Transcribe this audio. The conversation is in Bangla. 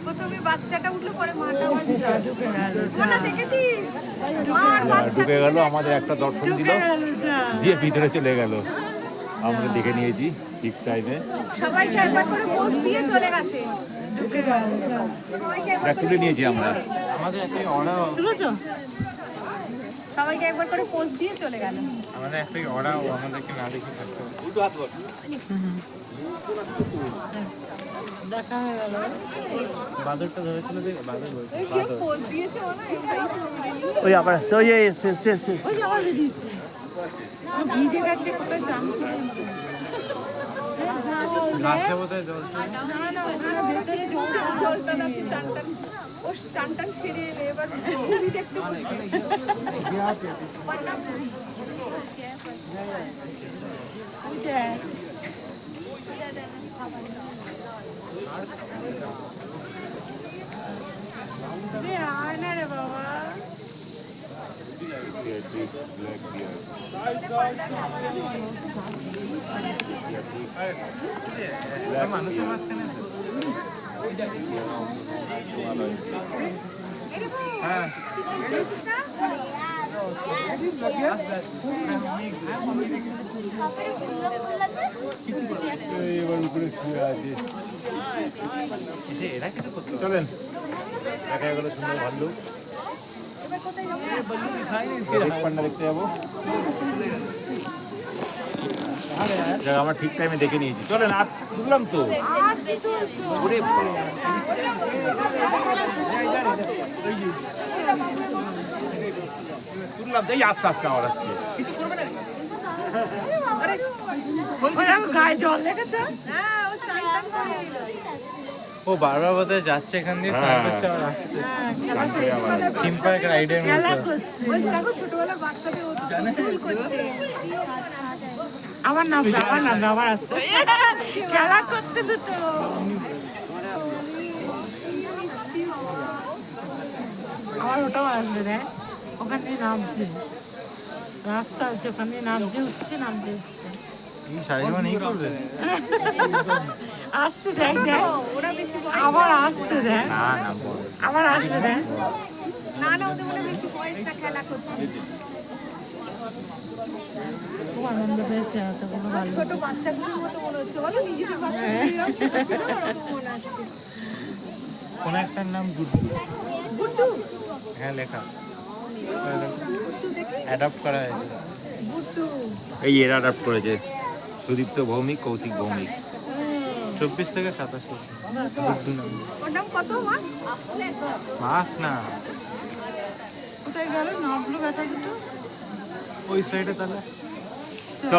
প্রথমে বাচ্চাটা উঠলো, পরে মাটা দেখেছিস? মার বাচ্চা ঢুকে গেল, আমাদের একটা দর্শন দিল, দিয়ে ভিতরে চলে গেল। আমরা দেখে নিয়েছি ঠিক টাইমে। সবাইকে একবার করে পোজ দিয়ে চলে গেছে। তুলে নিয়েছি আমরা। আমাদের একটা অর্ডার তুলেছো? সবাইকে একবার করে পোজ দিয়ে চলে গেল। আমাদের একটা অর্ডার আমাদেরকে না দেখে থাকতে হবে। দেখা হয়ে গেল। বাদরটা ধরেছিল যে বাদর বলছে ওই যে পোজ দিয়েছে ওনা ওই আবার আসছে, ওই এসে ওই যে আবার দিয়েছে। ভিজে গেছে কোথায় জাম করে। গাছে বোধহয় জল ছিল। না না ওখানে ভেতরে জলটা না টানটান ও টানটান ছেড়ে এলে এবার মুভি দেখতে বসে। আয় না রে বাবা। মানুষের মাঝখানে হ্যাঁ এরা কিছু করতে চলেন, দেখা গেল সুন্দর ভাল্লুক। পান্ডা দেখতে যাবো। আমরা ঠিক টাইমে দেখে নিয়েছি। চলেন, আর তুললাম তো। ওরে বাবা। তুললাম তো, এই আস্তে আস্তে আওয়াজ আসছে। গায়ে জল লেগেছে। হ্যাঁ ও চাইতাম করে এলো। ও বারবার বোধহয় যাচ্ছে এখান দিয়ে স্নান করছে আর আসছে থিম পার্ক রাইডের খেলা মতো। করছে। ওই দেখো ছোটবেলার বাচ্চাদের উৎসুল করছে। আমার নাম আবার আসছে। খেলা করছে দুটো। আমার ওটাও আসবে রে। ওখানে নামছে, রাস্তা আছে ওখানে নামছে, উঠছে নামছে উঠছে। এই শাড়িমা নেই করবে আসছে দেখ দেখ, আবার আসছে দেখ, না না বল। আবার আসবে দেখ। না না ওদের মনে বেশি বয়সটা খেলা করছে। খুব আনন্দ পেয়েছে এতগুলো ভালো। ছোট বাচ্চাগুলোর মতো মনে হচ্ছে বলো, নিজেদের বাচ্চাদের মনে হচ্ছে। কোন একটার নাম গুড্ডু। গুড্ডু হ্যাঁ লেখা অ্যাডাপ্ট করা হয়েছে। গুড্ডু এই এরা অ্যাডাপ্ট করেছে, সুদীপ্ত ভৌমিক, কৌশিক ভৌমিক। 24 থেকে 27 গুড্ডু নাম। ওর নাম কত মাস? মাস না কোথায় গেল নামগুলো ব্যথা দুটো? ওই সাইডে তাহলে চলো।